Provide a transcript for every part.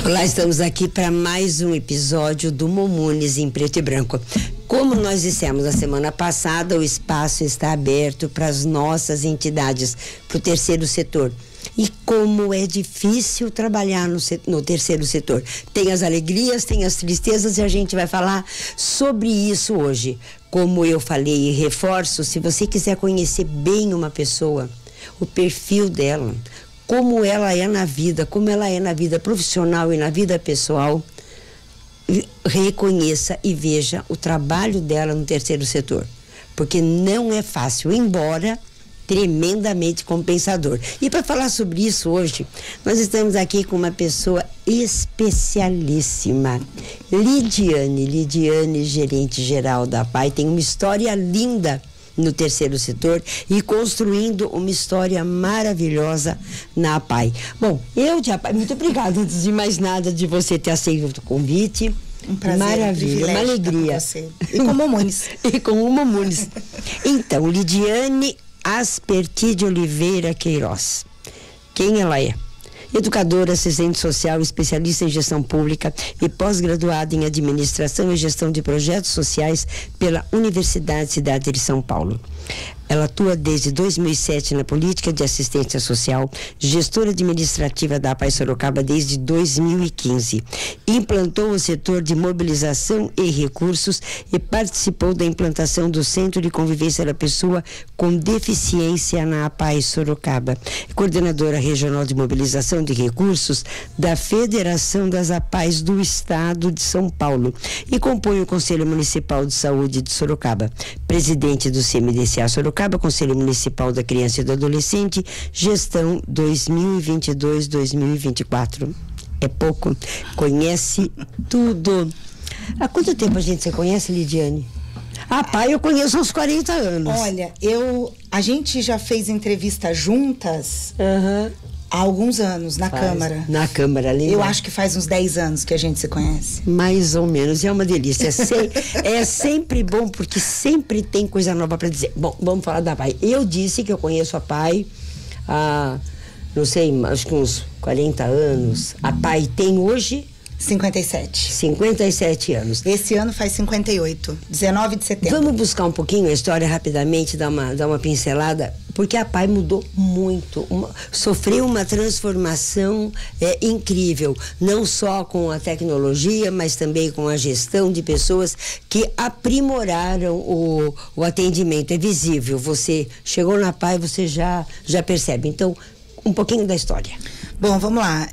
Olá, estamos aqui para mais um episódio do Momunes em Preto e Branco. Como nós dissemos na semana passada, o espaço está aberto para as nossas entidades, para o terceiro setor. E como é difícil trabalhar no terceiro setor. Tem as alegrias, tem as tristezas e a gente vai falar sobre isso hoje. Como eu falei e reforço, se você quiser conhecer bem uma pessoa, o perfil dela, como ela é na vida, como ela é na vida profissional e na vida pessoal, reconheça e veja o trabalho dela no terceiro setor. Porque não é fácil, embora tremendamente compensador. E para falar sobre isso hoje, nós estamos aqui com uma pessoa especialíssima, Lidiane, gerente geral da APAI, tem uma história linda no terceiro setor e construindo uma história maravilhosa na APAI. Bom, eu de APAI, muito obrigada, antes de mais nada, de você ter aceito o convite. Um prazer, maravilha, uma alegria. E com o Momunes. E com o Momunes. Então, Lidiane Asperti de Oliveira Queiroz. Quem ela é? Educadora, assistente social, especialista em gestão pública e pós-graduada em administração e gestão de projetos sociais pela Universidade Cidade de São Paulo. Ela atua desde 2007 na política de assistência social, gestora administrativa da APAI Sorocaba desde 2015. Implantou o setor de mobilização e recursos e participou da implantação do Centro de Convivência da Pessoa com Deficiência na APAI Sorocaba. Coordenadora Regional de Mobilização de Recursos da Federação das APAIs do Estado de São Paulo e compõe o Conselho Municipal de Saúde de Sorocaba. Presidente do CMDCA Sorocaba, Conselho Municipal da Criança e do Adolescente, gestão 2022-2024. É pouco, conhece tudo. Há quanto tempo a gente se conhece, Lidiane? Ah, pai, eu conheço há uns 40 anos. Olha, a gente já fez entrevista juntas há alguns anos, na Câmara. Na Câmara, lembra? Eu acho que faz uns 10 anos que a gente se conhece. Mais ou menos, é uma delícia. É sempre bom, porque sempre tem coisa nova para dizer. Bom, vamos falar da APAI. Eu disse que eu conheço a APAI há, não sei, acho que uns 40 anos. A APAI tem hoje 57 anos. Esse ano faz 58, 19 de setembro. Vamos buscar um pouquinho a história rapidamente, dar uma pincelada, porque a APAI mudou muito, sofreu uma transformação incrível, não só com a tecnologia, mas também com a gestão de pessoas que aprimoraram o atendimento. É visível, você chegou na APAI, você já percebe. Então, um pouquinho da história. Bom, vamos lá.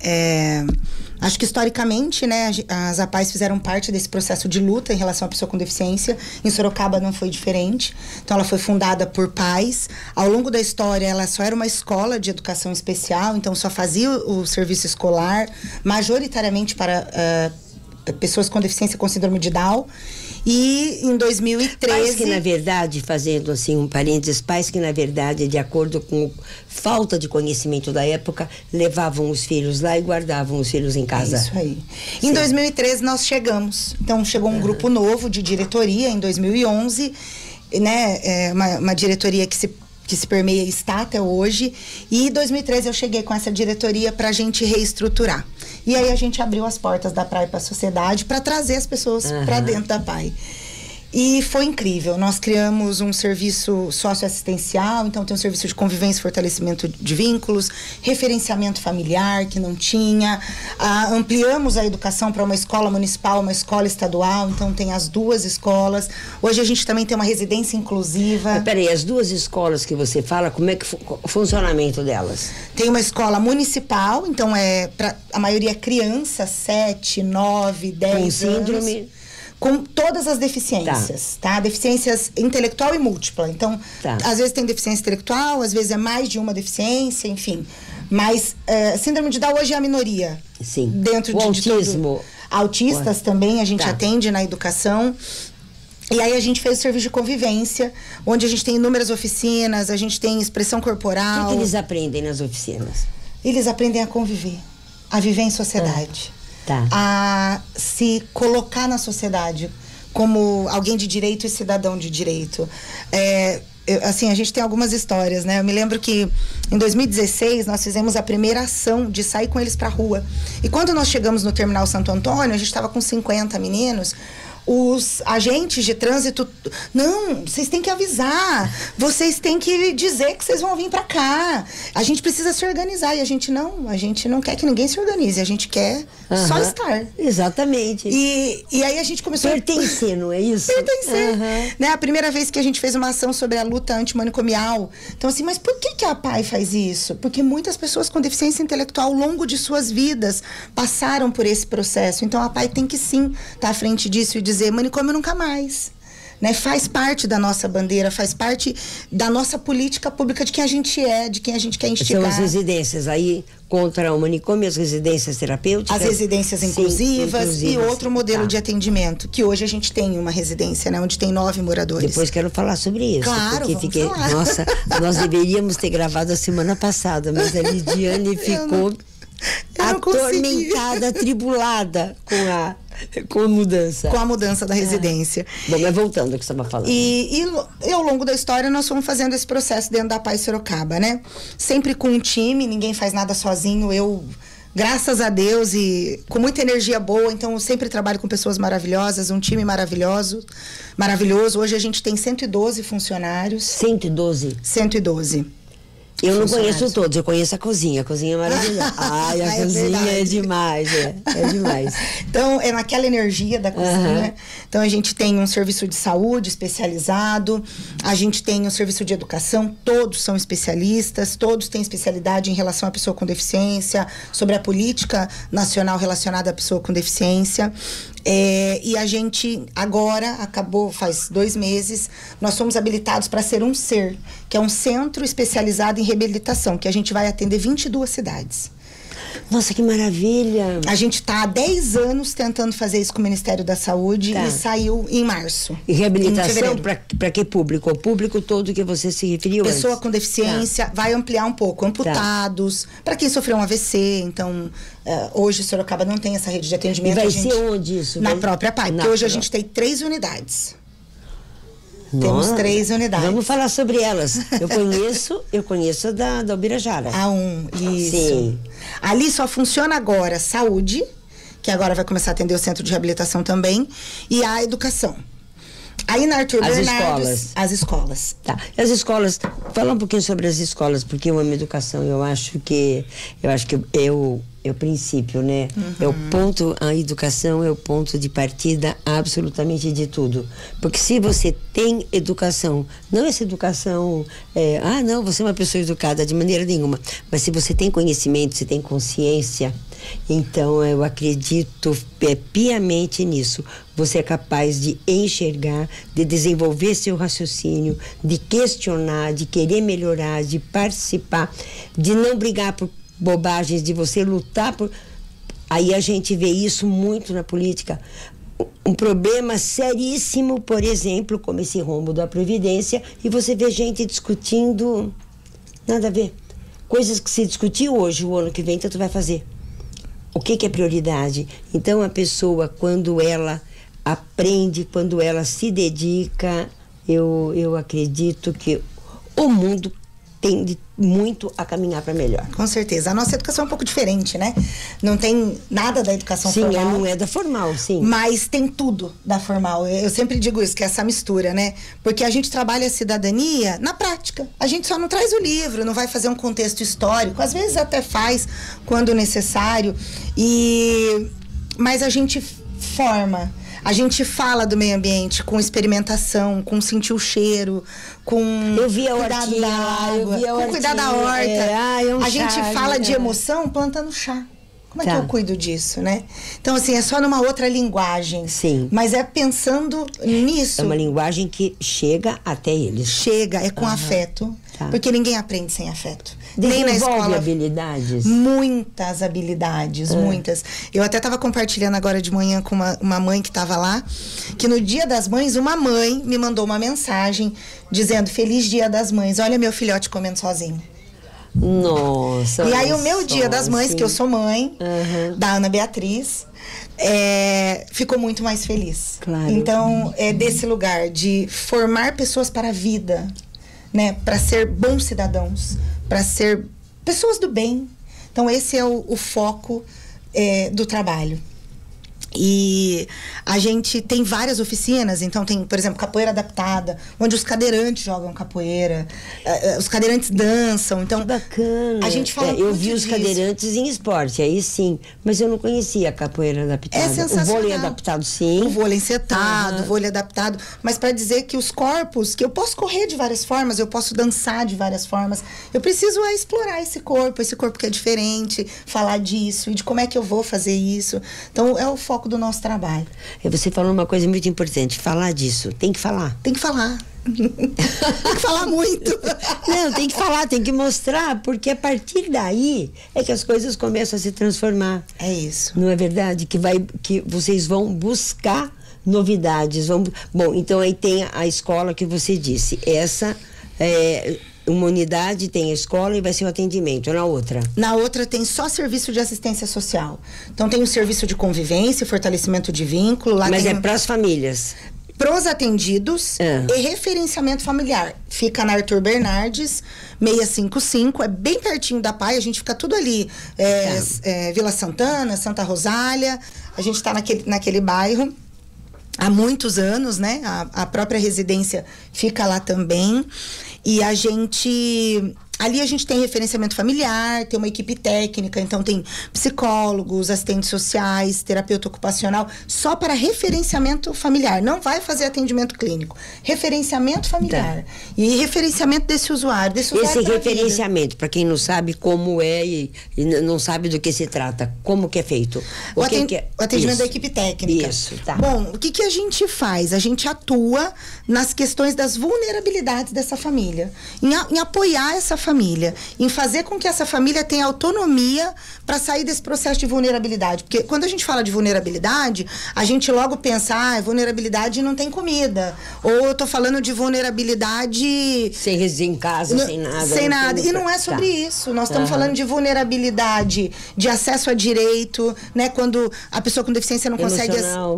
Acho que historicamente, né, as APAIs fizeram parte desse processo de luta em relação à pessoa com deficiência. Em Sorocaba não foi diferente. Então ela foi fundada por pais. Ao longo da história ela só era uma escola de educação especial, então só fazia o serviço escolar, majoritariamente para pessoas com deficiência com síndrome de Down. E em 2013... Pais que, na verdade, fazendo assim um parênteses, pais que, na verdade, de acordo com falta de conhecimento da época, levavam os filhos lá e guardavam os filhos em casa. Isso aí. Em 2013 nós chegamos. Então chegou um grupo novo de diretoria em 2011, né? Uma diretoria que se permeia e está até hoje. E em 2013 eu cheguei com essa diretoria para a gente reestruturar. E aí a gente abriu as portas da APAI para a sociedade para trazer as pessoas para dentro da APAI. E foi incrível. Nós criamos um serviço socioassistencial, então tem um serviço de convivência e fortalecimento de vínculos, referenciamento familiar, que não tinha. Ampliamos a educação para uma escola municipal, uma escola estadual, então tem as duas escolas. Hoje a gente também tem uma residência inclusiva. Mas peraí, as duas escolas que você fala, como é que o funcionamento delas? Tem uma escola municipal, então a maioria é criança, 7, 9, 10 anos. Com síndrome... Com todas as deficiências, tá? Deficiências intelectual e múltipla. Então, às vezes tem deficiência intelectual, às vezes é mais de uma deficiência, enfim. Mas síndrome de Down hoje é a minoria. Sim. Dentro o de autismo. Tudo. Autistas também a gente atende na educação. E aí a gente fez o serviço de convivência, onde a gente tem inúmeras oficinas, a gente tem expressão corporal. O que eles aprendem nas oficinas? Eles aprendem a conviver, a viver em sociedade. A se colocar na sociedade como alguém de direito e cidadão de direito. assim, a gente tem algumas histórias, né? Eu me lembro que em 2016 nós fizemos a primeira ação de sair com eles pra rua. E quando nós chegamos no Terminal Santo Antônio, a gente estava com 50 meninos. Os agentes de trânsito, não, vocês têm que avisar, vocês têm que dizer que vocês vão vir pra cá. A gente precisa se organizar. E a gente não quer que ninguém se organize, a gente quer só estar. Exatamente. E aí a gente começou... Pertencer, não é isso? Pertencer. Né? A primeira vez que a gente fez uma ação sobre a luta antimanicomial. Então, assim, mas por que a APAI faz isso? Porque muitas pessoas com deficiência intelectual, ao longo de suas vidas, passaram por esse processo. Então, a APAI tem que sim estar à frente disso e dizer, manicômio nunca mais. Né? Faz parte da nossa bandeira, faz parte da nossa política pública, de quem a gente é, de quem a gente quer instigar. São as residências aí contra o manicômio, as residências terapêuticas. As residências inclusivas. Sim, e outro modelo de atendimento, que hoje a gente tem uma residência, né, onde tem 9 moradores. Depois quero falar sobre isso. Claro, porque falar. Nossa, nós deveríamos ter gravado a semana passada, mas a Lidiane ficou atormentada, atribulada com a mudança. Com a mudança da residência. Bom, mas voltando ao que você estava falando. E ao longo da história nós fomos fazendo esse processo dentro da APAI Sorocaba, né? Sempre com um time, ninguém faz nada sozinho. Eu, graças a Deus, e com muita energia boa, então eu sempre trabalho com pessoas maravilhosas, um time maravilhoso. Hoje a gente tem 112 funcionários. 112. Eu não conheço todos, eu conheço a cozinha é maravilhosa. Ai, a cozinha é demais, é demais. Então, é naquela energia da cozinha. Então, a gente tem um serviço de saúde especializado, a gente tem um serviço de educação, todos são especialistas, todos têm especialidade em relação à pessoa com deficiência, sobre a política nacional relacionada à pessoa com deficiência. E a gente agora, acabou faz 2 meses, nós somos habilitados para ser um CER, que é um centro especializado em reabilitação, que a gente vai atender 22 cidades. Nossa, que maravilha! A gente está há 10 anos tentando fazer isso com o Ministério da Saúde e saiu em março. E reabilitação para que público? O público todo que você se referiu Pessoa antes. Com deficiência, vai ampliar um pouco. Amputados, para quem sofreu um AVC. Então, hoje Sorocaba não tem essa rede de atendimento. E vai ser onde isso? Na própria APAI, porque hoje a gente tem 3 unidades. Temos 3 unidades. Vamos falar sobre elas. Eu conheço a da Ubirajara. Isso. Sim. Ali só funciona agora saúde, que agora vai começar a atender o centro de reabilitação também, e a educação. Aí na Arthur Bernardes, as escolas. Tá. As escolas, fala um pouquinho sobre as escolas, porque eu amo educação, eu acho que é o princípio, né? É o ponto, a educação é o ponto de partida absolutamente de tudo. Porque se você tem educação, não essa educação, não, você é uma pessoa educada de maneira nenhuma, mas se você tem conhecimento, se tem consciência, então eu acredito piamente nisso. Você é capaz de enxergar, de desenvolver seu raciocínio, de questionar, de querer melhorar, de participar, de não brigar por bobagens, de você lutar por... Aí a gente vê isso muito na política. Um problema seríssimo, por exemplo, como esse rombo da Previdência, e você vê gente discutindo nada a ver. Coisas que se discutiu hoje, o ano que vem, então tu vai fazer. O que é prioridade? Então a pessoa, quando ela aprende, quando ela se dedica, eu acredito que o mundo tende muito a caminhar para melhor. Com certeza. A nossa educação é um pouco diferente, né? Não tem nada da educação formal. Sim, não é da formal, sim. Mas tem tudo da formal. Eu sempre digo isso, que é essa mistura, né? Porque a gente trabalha a cidadania na prática. A gente só não traz o livro, não vai fazer um contexto histórico. Às vezes até faz, quando necessário. Mas a gente forma. A gente fala do meio ambiente com experimentação, com sentir o cheiro, com cuidado da água, com cuidar da horta. A gente fala de emoção plantando chá. Como é que eu cuido disso, né? Então, assim, é só numa outra linguagem. Sim. Mas é pensando nisso. É uma linguagem que chega até eles. Chega, é com afeto. Porque ninguém aprende sem afeto. Nem na escola. Habilidades? Muitas habilidades, muitas. Eu até estava compartilhando agora de manhã com uma mãe que estava lá, que no Dia das Mães, uma mãe me mandou uma mensagem dizendo: Feliz Dia das Mães, olha meu filhote comendo sozinho. Nossa. E aí o meu Dia das Mães, que eu sou mãe, da Ana Beatriz, ficou muito mais feliz. Claro. Então, é desse lugar de formar pessoas para a vida. né? Para ser bons cidadãos, para ser pessoas do bem. Então, esse é o foco do trabalho. E a gente tem várias oficinas, então tem, por exemplo, capoeira adaptada, onde os cadeirantes jogam capoeira, os cadeirantes dançam, então... Que bacana. A gente fala eu vi os cadeirantes em esporte, aí sim, mas eu não conhecia a capoeira adaptada. É sensacional. O vôlei adaptado, sim. O vôlei encetado, o vôlei adaptado, mas para dizer que os corpos, que eu posso correr de várias formas, eu posso dançar de várias formas, eu preciso explorar esse corpo que é diferente, falar disso e de como é que eu vou fazer isso. Então, é o foco do nosso trabalho. Você falou uma coisa muito importante, falar disso. Tem que falar. Tem que falar. Tem que falar muito. Não, tem que falar, tem que mostrar, porque a partir daí é que as coisas começam a se transformar. É isso. Não é verdade? Que vocês vão buscar novidades. Bom, então aí tem a escola que você disse. Essa uma unidade tem a escola e vai ser o atendimento. Na outra? Na outra tem só serviço de assistência social. Então tem o serviço de convivência, fortalecimento de vínculo. Lá Mas tem para as famílias? Pros atendidos e referenciamento familiar. Fica na Arthur Bernardes, 655, é bem pertinho da PAI, a gente fica tudo ali. Vila Santana, Santa Rosália, a gente está naquele bairro há muitos anos, né? A própria residência fica lá também. E ali a gente tem referenciamento familiar, tem uma equipe técnica, então tem psicólogos, assistentes sociais, terapeuta ocupacional, só para referenciamento familiar. Não vai fazer atendimento clínico. Referenciamento familiar. Tá. E referenciamento desse usuário. Esse referenciamento, para quem não sabe como é e não sabe do que se trata, como que é feito? O atendimento da equipe técnica. Isso, tá. Bom, o que a gente faz? A gente atua nas questões das vulnerabilidades dessa família, em apoiar essa família, em fazer com que essa família tenha autonomia para sair desse processo de vulnerabilidade. Porque quando a gente fala de vulnerabilidade, a gente logo pensa, vulnerabilidade não tem comida. Ou eu tô falando de vulnerabilidade... Sem residir em casa, sem nada. Sem nada. E não é sobre isso. Nós estamos falando de vulnerabilidade, de acesso a direito, né? Quando a pessoa com deficiência não consegue...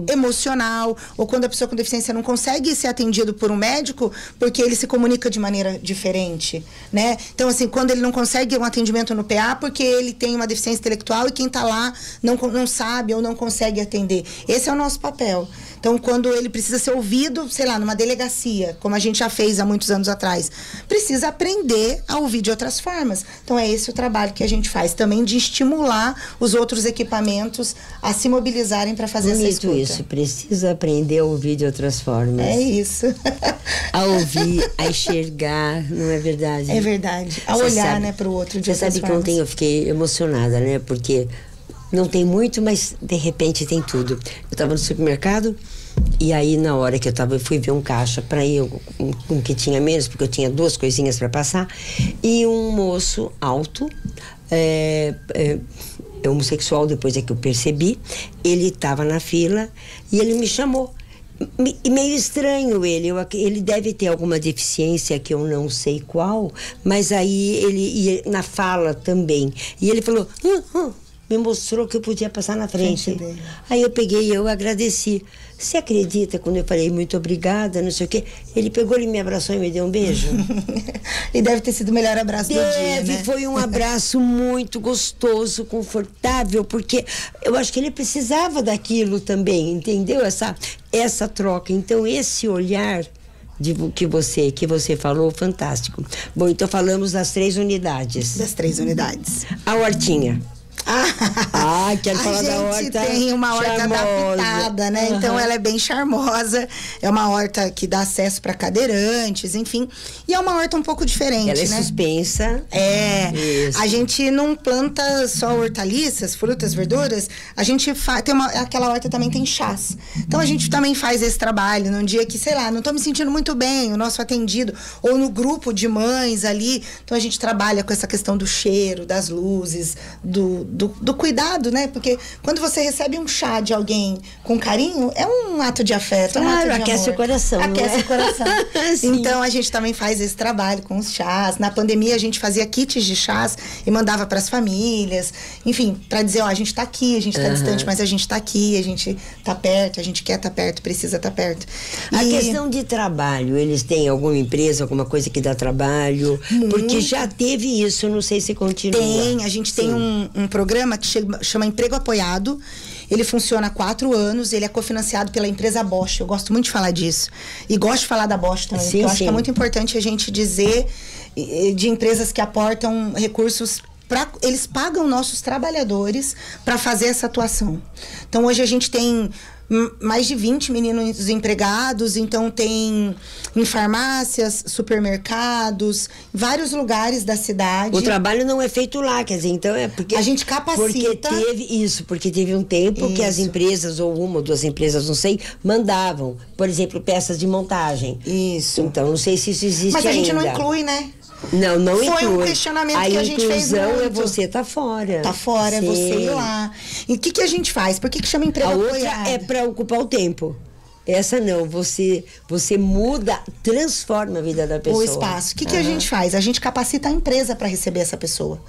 Emocional. Ou quando a pessoa com deficiência não consegue ser atendido por um médico porque ele se comunica de maneira diferente, né? Então, assim, quando ele não consegue um atendimento no PA porque ele tem uma deficiência intelectual e quem está lá não sabe ou não consegue atender. Esse é o nosso papel. Então, quando ele precisa ser ouvido, sei lá, numa delegacia, como a gente já fez há muitos anos atrás, precisa aprender a ouvir de outras formas. Então, é esse o trabalho que a gente faz, também de estimular os outros equipamentos a se mobilizarem para fazer essa escuta. Isso, precisa aprender a ouvir de outras formas. É isso. A ouvir, a enxergar, não é verdade? É verdade. A olhar, né, para o outro de outras formas. Você sabe que ontem eu fiquei emocionada, né, porque... Não tem muito, mas de repente tem tudo. Eu estava no supermercado e aí na hora que eu fui ver um caixa para ir com o que tinha menos, porque eu tinha 2 coisinhas para passar, e um moço alto, homossexual, depois é que eu percebi, ele estava na fila e ele me chamou. E meio estranho ele deve ter alguma deficiência que eu não sei qual, mas aí ele na fala também. E ele falou... me mostrou que eu podia passar na frente. Aí eu peguei e eu agradeci. Você acredita quando eu falei muito obrigada, não sei o quê? Ele pegou, ele me abraçou e me deu um beijo. E deve ter sido o melhor abraço do dia, né? Foi um abraço muito gostoso, confortável, porque eu acho que ele precisava daquilo também, entendeu? Essa troca. Então, esse olhar que você falou, fantástico. Bom, então falamos das 3 unidades. Das 3 unidades. A hortinha. Quero falar da horta. A gente tem uma horta adaptada, né? Então ela é bem charmosa. É uma horta que dá acesso para cadeirantes, enfim. E é uma horta um pouco diferente, ela né? Ela é suspensa. Isso. A gente não planta só hortaliças, frutas, verduras. A gente aquela horta também tem chás. Então a gente também faz esse trabalho num dia que, sei lá, não tô me sentindo muito bem, o nosso atendido, ou no grupo de mães ali. Então a gente trabalha com essa questão do cheiro, das luzes, do cuidado, né? Porque quando você recebe um chá de alguém com carinho, é um ato de afeto, é um ato de aquece amor. o coração. Aquece o coração. Sim. Então, a gente também faz esse trabalho com os chás. Na pandemia, a gente fazia kits de chás e mandava para as famílias. Enfim, para dizer, ó, a gente tá aqui, a gente tá distante, mas a gente tá aqui, a gente tá perto, a gente quer estar perto, precisa estar perto. A questão de trabalho, eles têm alguma empresa, alguma coisa que dá trabalho? Porque já teve isso, não sei se continua. Tem, a gente tem um programa que chama Emprego Apoiado. Ele funciona há 4 anos, ele é cofinanciado pela empresa Bosch. Eu gosto muito de falar disso. E gosto de falar da Bosch também, porque eu acho que é muito importante a gente dizer de empresas que aportam recursos. Eles pagam nossos trabalhadores para fazer essa atuação. Então, hoje a gente tem mais de 20 meninos empregados, então tem em farmácias, supermercados, vários lugares da cidade. O trabalho não é feito lá, quer dizer, então é porque... A gente capacita. Porque teve um tempo que as empresas, ou uma ou duas empresas, não sei, mandavam, por exemplo, peças de montagem. Isso. Então, não sei se isso existe ainda. Mas a gente não inclui, né? Não inclui. Foi um questionamento que a gente fez muito. A inclusão é você tá fora. Tá fora, é você ir lá. E o que a gente faz? Por que chama emprego apoiado? A outra é para ocupar o tempo. Essa não, você muda, transforma a vida da pessoa. O espaço. O que a gente faz? A gente capacita a empresa para receber essa pessoa.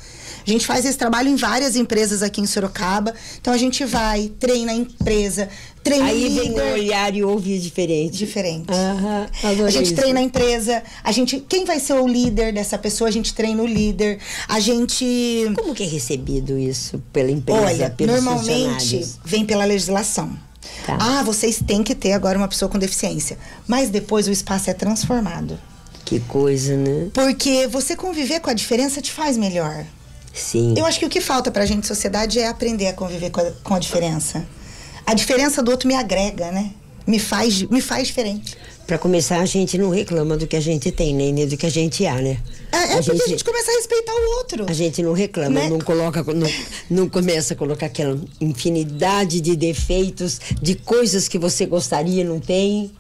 A gente faz esse trabalho em várias empresas aqui em Sorocaba. Então a gente vai, treina a empresa, treina aí o líder. Aí vem o olhar e ouvir diferente. Diferente. A gente isso. treina a empresa, quem vai ser o líder dessa pessoa, a gente treina o líder. A gente... Como que é recebido isso pela empresa? Olha, pelos normalmente vem pela legislação. Tá. Vocês têm que ter agora uma pessoa com deficiência. Mas depois o espaço é transformado. Que coisa, né? Porque você conviver com a diferença te faz melhor. Sim. Eu acho que o que falta pra gente, sociedade, é aprender a conviver com a diferença. A diferença do outro me agrega, né? Me faz diferente. Pra começar, a gente não reclama do que a gente tem, nem do que a gente há, né? Porque a gente começa a respeitar o outro. A gente não reclama, né? não começa a colocar aquela infinidade de defeitos, de coisas que você gostaria e não tem.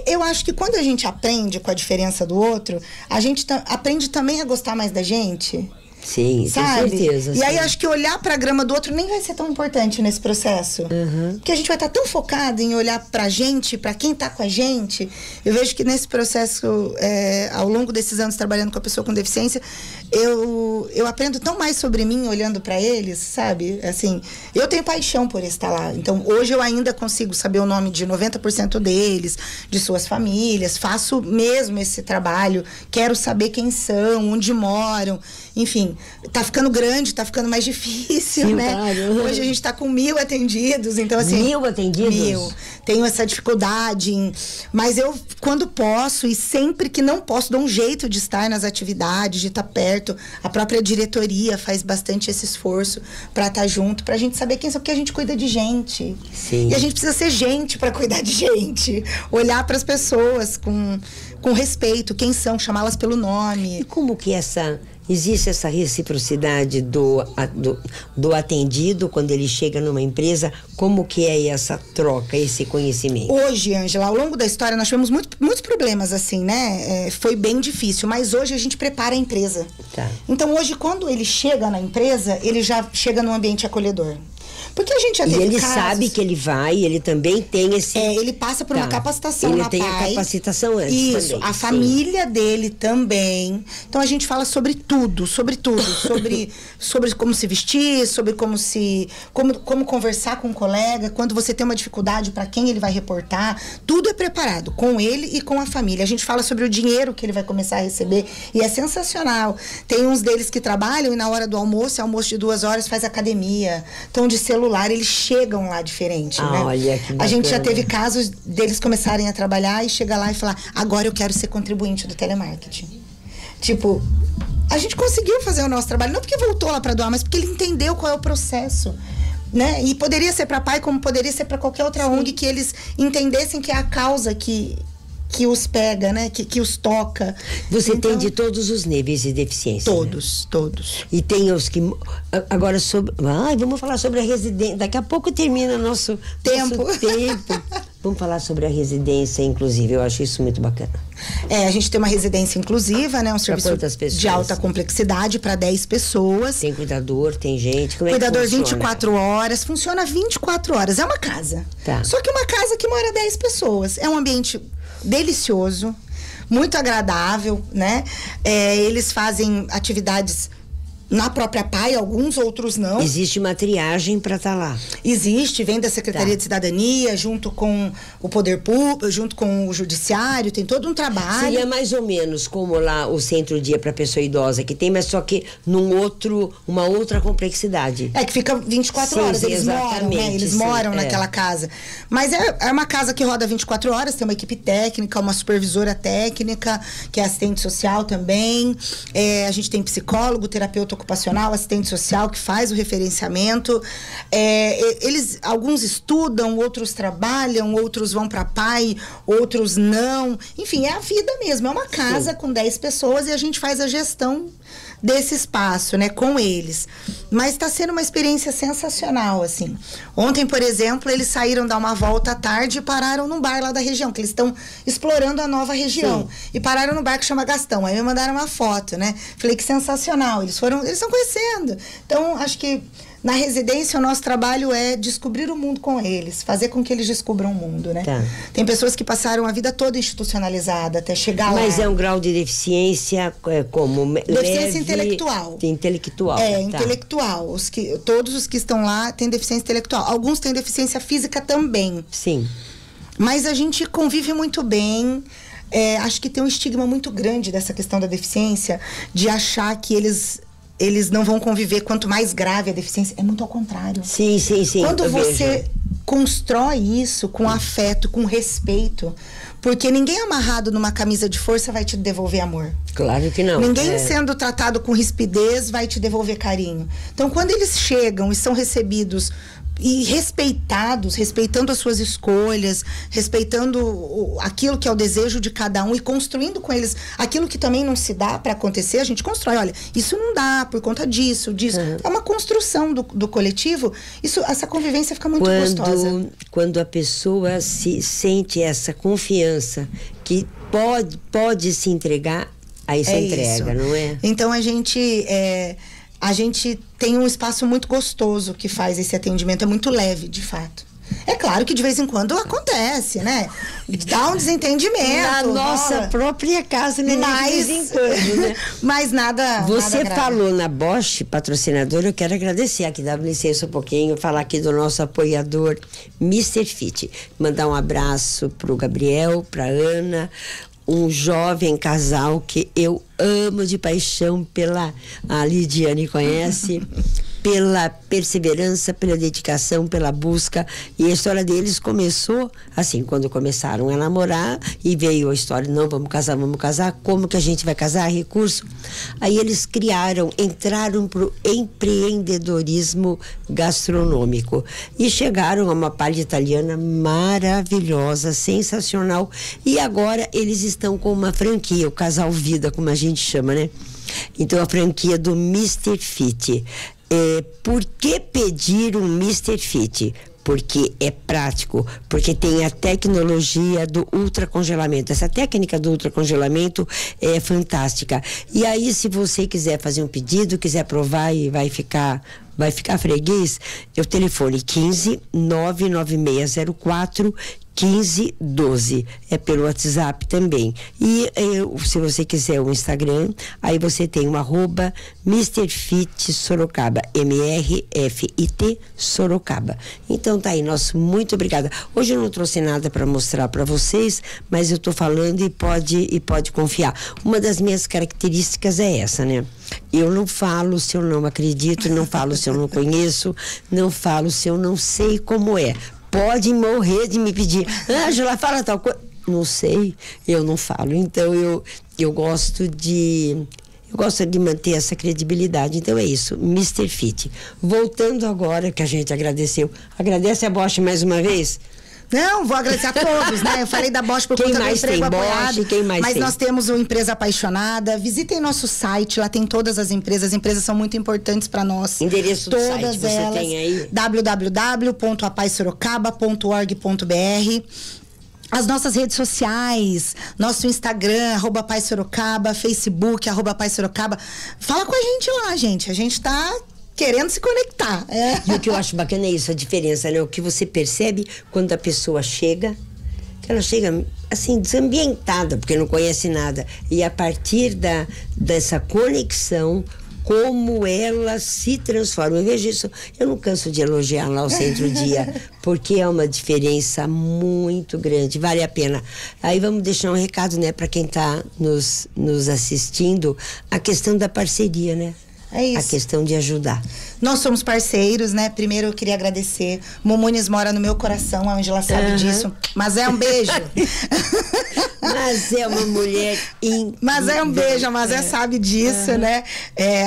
Eu acho que quando a gente aprende com a diferença do outro, a gente aprende também a gostar mais da gente. Sim, sabe? Com certeza. E aí acho que olhar pra grama do outro nem vai ser tão importante nesse processo. Porque a gente vai estar tão focado em olhar pra gente, pra quem tá com a gente. Eu vejo que nesse processo, ao longo desses anos trabalhando com a pessoa com deficiência, eu aprendo tão mais sobre mim olhando pra eles, sabe? Assim, eu tenho paixão por estar lá. Então, hoje eu ainda consigo saber o nome de 90% deles, de suas famílias, faço mesmo esse trabalho, quero saber quem são, onde moram, enfim, tá ficando grande, tá ficando mais difícil, sim, né? Claro. Hoje a gente tá com 1000 atendidos, então assim... 1000 atendidos? 1000. Tenho essa dificuldade, mas eu, quando posso e sempre que não posso, dou um jeito de estar nas atividades, de estar perto. A própria diretoria faz bastante esse esforço pra estar junto, pra gente saber quem são, porque a gente cuida de gente. Sim. E a gente precisa ser gente pra cuidar de gente. Olhar pras pessoas com respeito, quem são, chamá-las pelo nome. E como que existe essa reciprocidade do atendido quando ele chega numa empresa? Como que é essa troca, esse conhecimento? Hoje, Ângela, ao longo da história nós tivemos muitos problemas assim, né? Foi bem difícil, mas hoje a gente prepara a empresa. Tá. Então hoje, quando ele chega na empresa, ele já chega num ambiente acolhedor. Porque a gente já teve ele casos, sabe que ele vai, ele também tem esse... ele passa por uma capacitação na PAI. Ele tem a capacitação antes. Isso, também, a família dele também. Então a gente fala sobre tudo, sobre como se vestir, sobre como conversar com um colega, quando você tem uma dificuldade, para quem ele vai reportar. Tudo é preparado, com ele e com a família. A gente fala sobre o dinheiro que ele vai começar a receber e é sensacional. Tem uns deles que trabalham e na hora do almoço de 2 horas, faz academia. Então, de celular, eles chegam lá diferente, né? Olha, que bacana. A gente já teve casos deles começarem a trabalhar e chegar lá e falar, agora eu quero ser contribuinte do telemarketing. Tipo, a gente conseguiu fazer o nosso trabalho, não porque voltou lá para doar, mas porque ele entendeu qual é o processo, né? E poderia ser para PAI, como poderia ser para qualquer outra ONG, que eles entendessem que é a causa que os pega, né? Que os toca. Você tem de todos os níveis de deficiência. Todos, né? Todos. E tem os que... Agora, vamos falar sobre a residência. Daqui a pouco termina nosso tempo. Vamos falar sobre a residência inclusive, eu acho isso muito bacana. A gente tem uma residência inclusiva, né? Um serviço de alta complexidade para 10 pessoas. Tem cuidador, tem gente, como cuidador é que funciona? 24 horas, funciona 24 horas, é uma casa. Tá. Só que uma casa que mora 10 pessoas. É um ambiente delicioso, muito agradável, né? Eles fazem atividades na própria PAI, alguns, outros não. Existe uma triagem para estar lá? Existe, vem da Secretaria de Cidadania, junto com o Poder Público, junto com o Judiciário, tem todo um trabalho. Seria mais ou menos como lá o centro-dia para pessoa idosa que tem, mas só que uma outra complexidade. Que fica 24 horas, eles moram, né? Eles moram naquela casa. Mas é uma casa que roda 24 horas, tem uma equipe técnica, uma supervisora técnica, que é assistente social também. A gente tem psicólogo, terapeuta ocupacional, assistente social que faz o referenciamento. Alguns estudam, outros trabalham, outros vão para PAI, outros não. Enfim, é a vida mesmo. É uma casa com 10 pessoas e a gente faz a gestão desse espaço, né, com eles. Mas está sendo uma experiência sensacional, assim. Ontem, por exemplo, eles saíram dar uma volta à tarde e pararam num bar lá da região, que eles estão explorando a nova região. Sim. E pararam num bar que chama Gastão. Aí me mandaram uma foto, né? Falei que sensacional. Eles estão conhecendo. Então, acho que na residência, o nosso trabalho é descobrir o mundo com eles, fazer com que eles descubram o mundo, né? Tá. Tem pessoas que passaram a vida toda institucionalizada até chegar lá. Mas é um grau de deficiência como deficiência leve, intelectual. Intelectual. Intelectual. Todos os que estão lá têm deficiência intelectual. Alguns têm deficiência física também. Sim. Mas a gente convive muito bem. Acho que tem um estigma muito grande dessa questão da deficiência, de achar que eles não vão conviver quanto mais grave a deficiência. É muito ao contrário. Sim. Quando você constrói isso com afeto, com respeito, porque ninguém amarrado numa camisa de força vai te devolver amor. Claro que não. Ninguém sendo tratado com rispidez vai te devolver carinho. Então, quando eles chegam e são recebidos e respeitados, respeitando as suas escolhas, respeitando aquilo que é o desejo de cada um e construindo com eles aquilo que também não se dá para acontecer, a gente constrói. Olha, isso não dá por conta disso. Uhum. É uma construção do coletivo. Essa convivência fica muito gostosa. Quando a pessoa se sente essa confiança que pode se entregar, aí se entrega, não é? Então, a gente tem um espaço muito gostoso que faz esse atendimento, é muito leve, de fato. É claro que de vez em quando acontece, né? Dá um desentendimento. Na nossa própria casa, né? De vez em quando, né? Mas nada. Você nada falou na Bosch, patrocinadora, eu quero agradecer aqui, dá licença um pouquinho, falar aqui do nosso apoiador, Mr. Fit. Mandar um abraço pro Gabriel, pra Ana, um jovem casal que eu amo de paixão a Lidiane conhece, pela perseverança, pela dedicação, pela busca. E a história deles começou assim, quando começaram a namorar e veio a história, não, vamos casar, como que a gente vai casar? Recurso. Aí eles entraram pro empreendedorismo gastronômico e chegaram a uma palha italiana maravilhosa, sensacional, e agora eles estão com uma franquia, o Casal Vida, como a gente chama, né? Então a franquia do Mr. Fit. Por que pedir um Mr. Fit? Porque é prático, porque tem a tecnologia do ultracongelamento. Essa técnica do ultracongelamento é fantástica. E aí, se você quiser fazer um pedido, quiser provar e vai ficar freguês, o telefone 15 99604 1512, é pelo WhatsApp também. E se você quiser o Instagram, aí você tem o @Mr. Fit Sorocaba, MRFIT Sorocaba. Então tá aí, nosso muito obrigada. Hoje eu não trouxe nada para mostrar para vocês, mas eu tô falando e pode confiar. Uma das minhas características é essa, né? Eu não falo se eu não acredito, não falo se eu não conheço, não falo se eu não sei como é. Pode morrer de me pedir, Ângela, fala tal coisa. Não sei, eu não falo. Então eu gosto de manter essa credibilidade. Então é isso, Mr. Fit. Voltando agora, que a gente agradeceu. Agradece a Bosch mais uma vez? Não, vou agradecer a todos, né? Eu falei da Bosch por conta do emprego apoiado, mas nós temos o Empresa Apaixonada. Visitem nosso site, lá tem todas as empresas são muito importantes para nós. Endereço do todas site, você elas, tem aí? www.apaisorocaba.org.br. As nossas redes sociais, nosso Instagram, @paisorocaba, Facebook, @paisorocaba. Fala com a gente lá, gente. A gente tá querendo se conectar. E o que eu acho bacana é isso, a diferença, né? O que você percebe quando a pessoa chega, que ela chega assim, desambientada, porque não conhece nada. E a partir dessa conexão, como ela se transforma. Eu vejo isso, eu não canso de elogiar lá o Centro-Dia, porque é uma diferença muito grande, vale a pena. Aí vamos deixar um recado, né, para quem está nos assistindo, a questão da parceria, né? É isso. A questão de ajudar. Nós somos parceiros, né? Primeiro eu queria agradecer. Mumunis mora no meu coração, a Ângela sabe disso. Mas é um beijo. Mas é uma mulher Mas é um beijo, a Mazé sabe disso, né?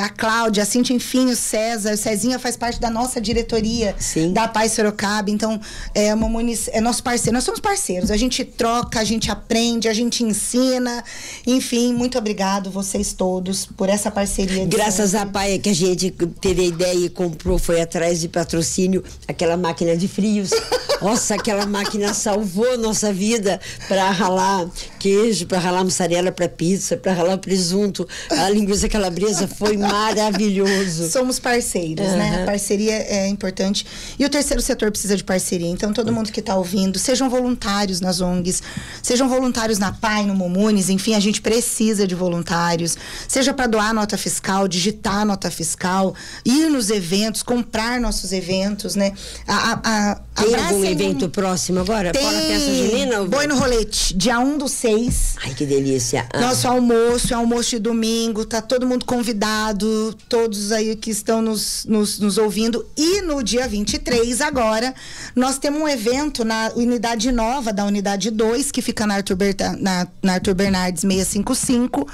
A Cláudia, a Cintia, enfim, o César. O Cezinha faz parte da nossa diretoria da Paz Sorocaba. Então, o Mumunis é nosso parceiro. Nós somos parceiros. A gente troca, a gente aprende, a gente ensina. Enfim, muito obrigado vocês todos por essa parceria. Graças à Pai que a gente teve a ideia e comprou, foi atrás de patrocínio, aquela máquina de frios. Nossa, aquela máquina salvou nossa vida para ralar queijo, para ralar mussarela para pizza, para ralar presunto. A linguiça calabresa foi maravilhoso. Somos parceiros, né? A parceria é importante. E o terceiro setor precisa de parceria. Então, todo mundo que está ouvindo, sejam voluntários nas ONGs, sejam voluntários na PAI, no Mumunis, enfim, a gente precisa de voluntários. Seja para doar nota fiscal, digitar nota fiscal, ir nos eventos, comprar nossos eventos, né? Tem algum evento próximo agora? Tem. Fora a festa junina? Boi no Rolete, dia 1/6. Ai, que delícia. Nosso almoço, é almoço de domingo, tá todo mundo convidado, todos aí que estão nos ouvindo. E no dia 23 agora, nós temos um evento na unidade nova da unidade 2, que fica na Arthur Bernardes 655.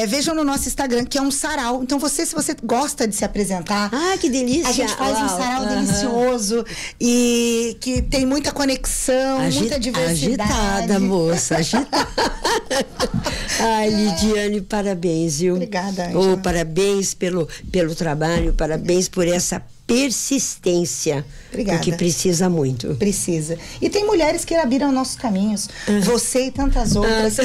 Vejam no nosso Instagram, que é um sarau. Então, se você gosta de se apresentar... Ah, que delícia! A gente faz um sarau delicioso e que tem muita conexão, muita diversidade. Agitada, moça, agitada. Ai, Lidiane, parabéns, viu? Obrigada, Ângela. Parabéns pelo trabalho, parabéns por essa persistência. Obrigada. Porque precisa muito. Precisa. E tem mulheres que abriram nossos caminhos. Você e tantas outras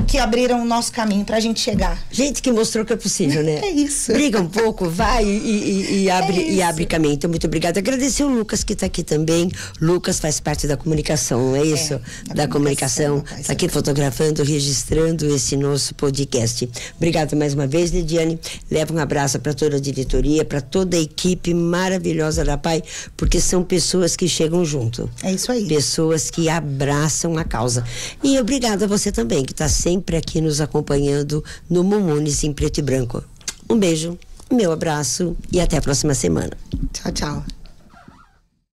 que abriram o nosso caminho pra gente chegar. Gente que mostrou que é possível, né? É isso. Briga um pouco, vai e abre caminho. Então, muito obrigada. Agradecer o Lucas, que está aqui também. Lucas faz parte da comunicação, não é isso? Da comunicação. Está aqui fotografando, registrando esse nosso podcast. Obrigada mais uma vez, Lidiane. Leva um abraço para toda a diretoria, para toda a equipe maravilhosa da PAI, porque são pessoas que chegam junto. É isso aí. Pessoas que abraçam a causa. E obrigada a você também, que está sempre aqui nos acompanhando no Mumunis em Preto e Branco. Um beijo, meu abraço e até a próxima semana. Tchau, tchau.